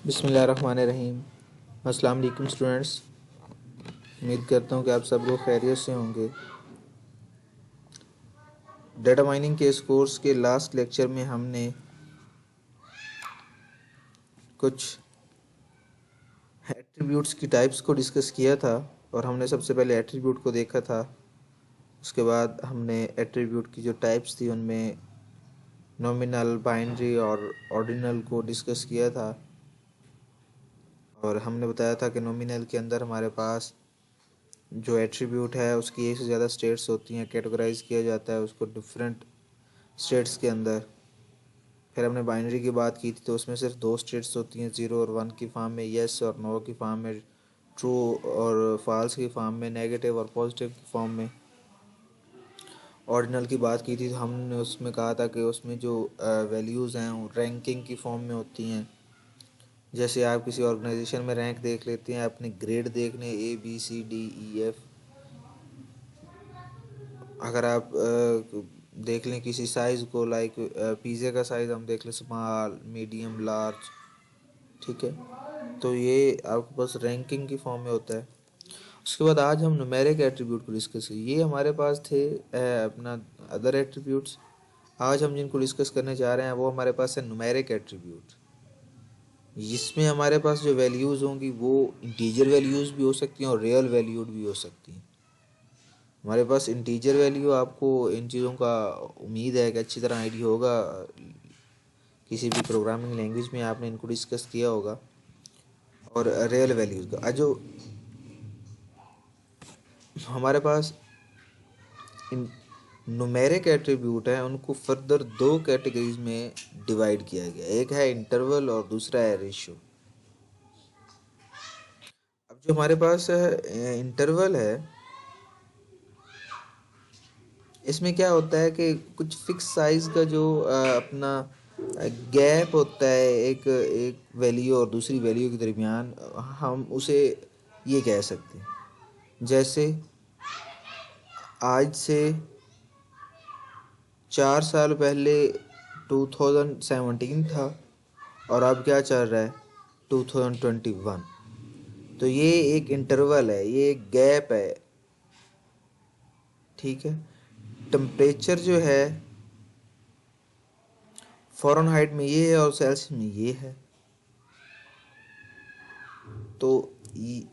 बिस्मिल्लाहिर्रहमानिर्रहीम। अस्सलाम वालेकुम स्टूडेंट्स। उम्मीद करता हूँ कि आप सब लोग खैरियत से होंगे। डेटा माइनिंग के इस कोर्स के लास्ट लेक्चर में हमने कुछ एट्रीब्यूट्स की टाइप्स को डिस्कस किया था और हमने सबसे पहले एट्रीब्यूट को देखा था। उसके बाद हमने एट्रीब्यूट की जो टाइप्स थी उनमें नॉमिनल, बाइनरी और ऑर्डिनल को डिस्कस किया था और हमने बताया था कि नॉमिनल के अंदर हमारे पास जो एट्रीब्यूट है उसकी एक से ज़्यादा स्टेट्स होती हैं, कैटेगराइज किया जाता है उसको डिफरेंट स्टेट्स के अंदर। फिर हमने बाइनरी की बात की थी तो उसमें सिर्फ दो स्टेट्स होती हैं, 0 और 1 की फॉर्म में, येस और नो की फॉर्म में, ट्रू और फॉल्स की फॉर्म में, नेगेटिव और पॉजिटिव की फॉर्म में। ऑर्डिनल की बात की थी तो हमने उसमें कहा था कि उसमें जो वैल्यूज़ हैं वो रैंकिंग की फॉर्म में होती हैं। जैसे आप किसी ऑर्गेनाइजेशन में रैंक देख लेते हैं, अपने ग्रेड देखने ABCDEF। अगर आप देख लें किसी साइज़ को, लाइक पिज़्ज़ा का साइज़ हम देख लें, स्मॉल, मीडियम, लार्ज, ठीक है। तो ये आपके पास रैंकिंग की फॉर्म में होता है। उसके बाद आज हम न्यूमेरिक एट्रीब्यूट को डिस्कस करें। ये हमारे पास थे अपना अदर एट्रीब्यूट्स। आज हम जिनको डिस्कस करने जा रहे हैं वो हमारे पास है न्यूमेरिक एट्रीब्यूट। जिसमें हमारे पास जो वैल्यूज़ होंगी वो इंटीजर वैल्यूज़ भी हो सकती हैं और रियल वैल्यूड भी हो सकती हैं। हमारे पास इंटीजर वैल्यू, आपको इन चीज़ों का उम्मीद है कि अच्छी तरह आइडिया होगा, किसी भी प्रोग्रामिंग लैंग्वेज में आपने इनको डिस्कस किया होगा। और रियल वैल्यूज़ का जो हमारे पास न्यूमेरिक एट्रीब्यूट है उनको फर्दर दो कैटेगरीज में डिवाइड किया गया। एक है इंटरवल और दूसरा है रेशियो। अब जो हमारे पास इंटरवल है इसमें क्या होता है कि कुछ फिक्स साइज का जो अपना गैप होता है एक एक वैल्यू और दूसरी वैल्यू के दरमियान, हम उसे ये कह सकते हैं। जैसे आज से 4 साल पहले 2017 था और अब क्या चल रहा है 2021। तो ये एक इंटरवल है, ये एक गैप है, ठीक है। टेम्परेचर जो है फ़ारेनहाइट में ये है और सेल्सियस में ये है, तो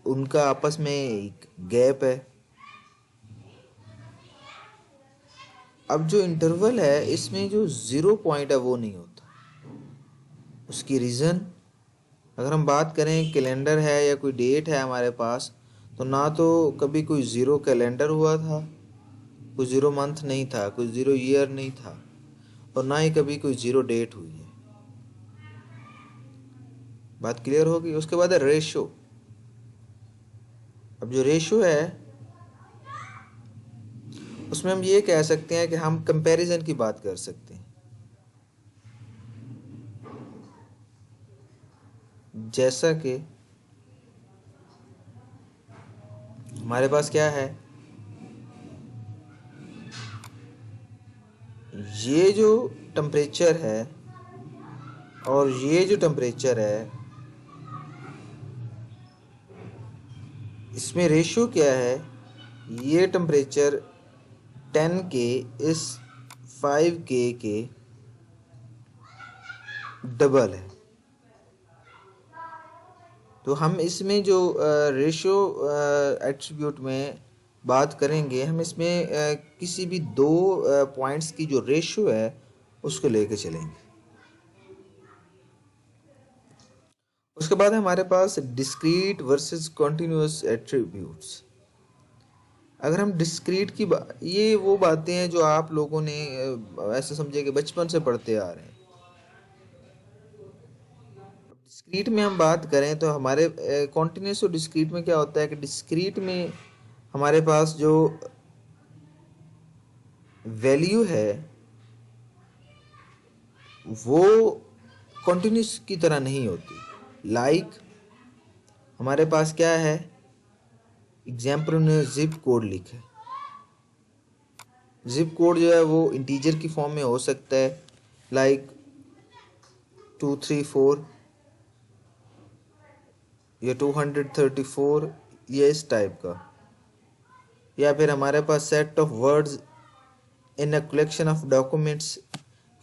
उनका आपस में एक गैप है। अब जो इंटरवल है इसमें जो 0 पॉइंट है वो नहीं होता। उसकी रीज़न, अगर हम बात करें कैलेंडर है या कोई डेट है हमारे पास, तो ना तो कभी कोई 0 कैलेंडर हुआ था, कोई 0 मंथ नहीं था, कोई 0 ईयर नहीं था, और ना ही कभी कोई 0 डेट हुई है। बात क्लियर होगी। उसके बाद है रेशो। अब जो रेशो है उसमें हम ये कह सकते हैं कि हम कंपैरिजन की बात कर सकते हैं। जैसा कि हमारे पास क्या है, ये जो टेम्परेचर है और ये जो टेम्परेचर है, इसमें रेशियो क्या है, ये टेम्परेचर 10K इस 5K के डबल है। तो हम इसमें जो रेशियो एट्रीब्यूट में बात करेंगे, हम इसमें किसी भी दो पॉइंट्स की जो रेशियो है उसको लेके चलेंगे। उसके बाद हमारे पास डिस्क्रीट वर्सेस कॉन्टिन्यूस एट्रीब्यूट्स। अगर हम डिस्क्रीट की ये वो बातें हैं जो आप लोगों ने ऐसे समझे कि बचपन से पढ़ते आ रहे हैं। डिस्क्रीट में हम बात करें तो हमारे कॉन्टिन्यूस और डिस्क्रीट में क्या होता है कि डिस्क्रीट में हमारे पास जो वैल्यू है वो कॉन्टिन्यूस की तरह नहीं होती। लाइक हमारे पास क्या है, एग्जाम्पल ने जिप कोड लिखा है। जिप कोड जो है वो इंटीजर की फॉर्म में हो सकता है, लाइक 234, ये 234, ये इस टाइप का। या फिर हमारे पास set of words in a collection of documents,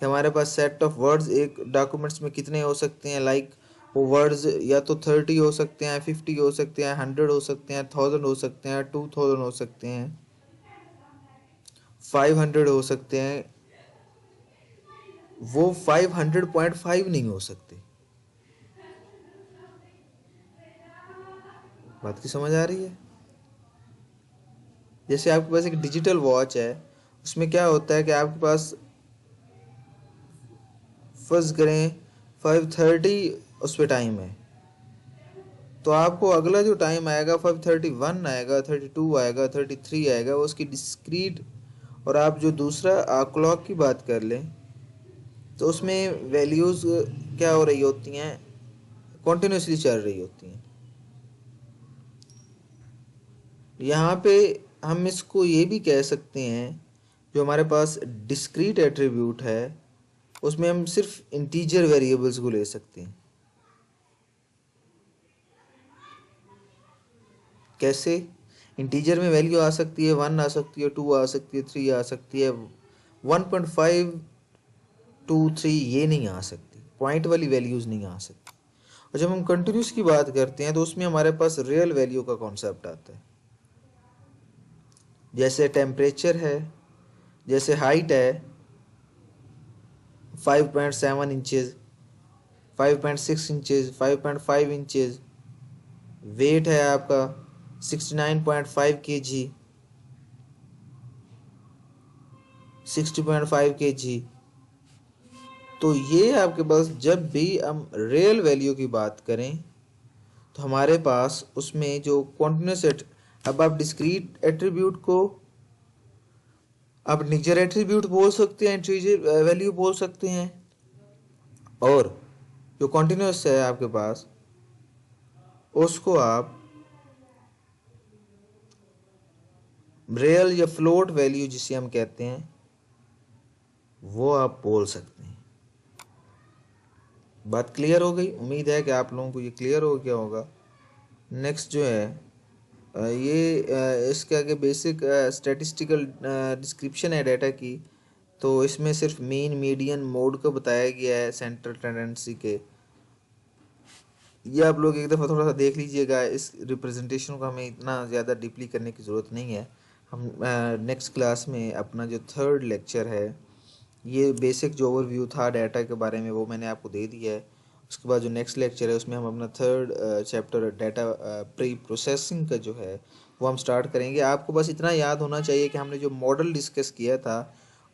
हमारे पास सेट ऑफ वर्ड्स एक डॉक्यूमेंट्स में कितने हो सकते हैं, लाइक वो वर्ड्स या तो 30 हो सकते हैं, 50 हो सकते हैं, 100 हो सकते हैं, 1000 हो सकते हैं, 2000 हो सकते हैं, 500 हो सकते हैं। वो 500.5 नहीं हो सकते। बात की समझ आ रही है? जैसे आपके पास एक डिजिटल वॉच है, उसमें क्या होता है कि आपके पास फर्ज करें 5:30 उस पर टाइम है, तो आपको अगला जो टाइम आएगा 5:31 आएगा, 32 आएगा, 33 आएगा, वो उसकी डिस्क्रीट। और आप जो दूसरा क्लॉक की बात कर लें तो उसमें वैल्यूज़ क्या हो रही होती हैं, कॉन्टिन्यूसली चल रही होती हैं। यहाँ पे हम इसको ये भी कह सकते हैं, जो हमारे पास डिस्क्रीट एट्रीब्यूट है उसमें हम सिर्फ इंटीजर वेरिएबल्स को ले सकते हैं। कैसे? इंटीजर में वैल्यू आ सकती है 1 आ सकती है, 2 आ सकती है, 3 आ सकती है, 1.5 2 3 ये नहीं आ सकती, पॉइंट वाली वैल्यूज़ नहीं आ सकती। और जब हम कंटिन्यूस की बात करते हैं तो उसमें हमारे पास रियल वैल्यू का कॉन्सेप्ट आता है। जैसे टेम्परेचर है, जैसे हाइट है 5.7 इंचेस, 5.6 इंचेस, 5.5 इंचेस, वेट है आपका 69.5 kg, 60.5 kg। तो ये आपके पास जब भी हम रियल वैल्यू की बात करें तो हमारे पास उसमें जो कॉन्टिन्यूस अब आप डिस्क्रीट एट्रीब्यूट को आप इंटीजर एट्रीब्यूट बोल सकते हैं, इंटीजर वैल्यू बोल सकते हैं, और जो कॉन्टिन्यूस है आपके पास उसको आप रियल या फ्लोट वैल्यू जिसे हम कहते हैं वो आप बोल सकते हैं। बात क्लियर हो गई? उम्मीद है कि आप लोगों को ये क्लियर हो गया होगा। नेक्स्ट जो है इसके आगे बेसिक स्टैटिस्टिकल डिस्क्रिप्शन है डाटा की। तो इसमें सिर्फ मीन, मीडियन, मोड को बताया गया है सेंट्रल टेंडेंसी के। ये आप लोग एक दफ़ा थोड़ा सा देख लीजिएगा। इस रिप्रेजेंटेशन को हमें इतना ज़्यादा डीपली करने की ज़रूरत नहीं है। हम नेक्स्ट क्लास में अपना जो थर्ड लेक्चर है, ये बेसिक जो ओवरव्यू था डाटा के बारे में वो मैंने आपको दे दिया है। उसके बाद जो नेक्स्ट लेक्चर है उसमें हम अपना third chapter data pre processing का जो है वो हम स्टार्ट करेंगे। आपको बस इतना याद होना चाहिए कि हमने जो मॉडल डिस्कस किया था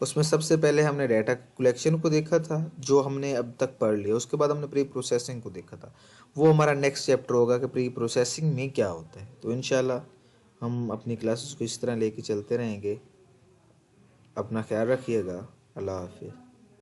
उसमें सबसे पहले हमने डाटा कलेक्शन को देखा था जो हमने अब तक पढ़ लिया। उसके बाद हमने प्री प्रोसेसिंग को देखा था। वो हमारा नेक्स्ट चैप्टर होगा कि प्री प्रोसेसिंग में क्या होता है। तो इंशाल्लाह हम अपनी क्लासेस को इस तरह लेके चलते रहेंगे। अपना ख्याल रखिएगा। अल्लाह हाफिज़।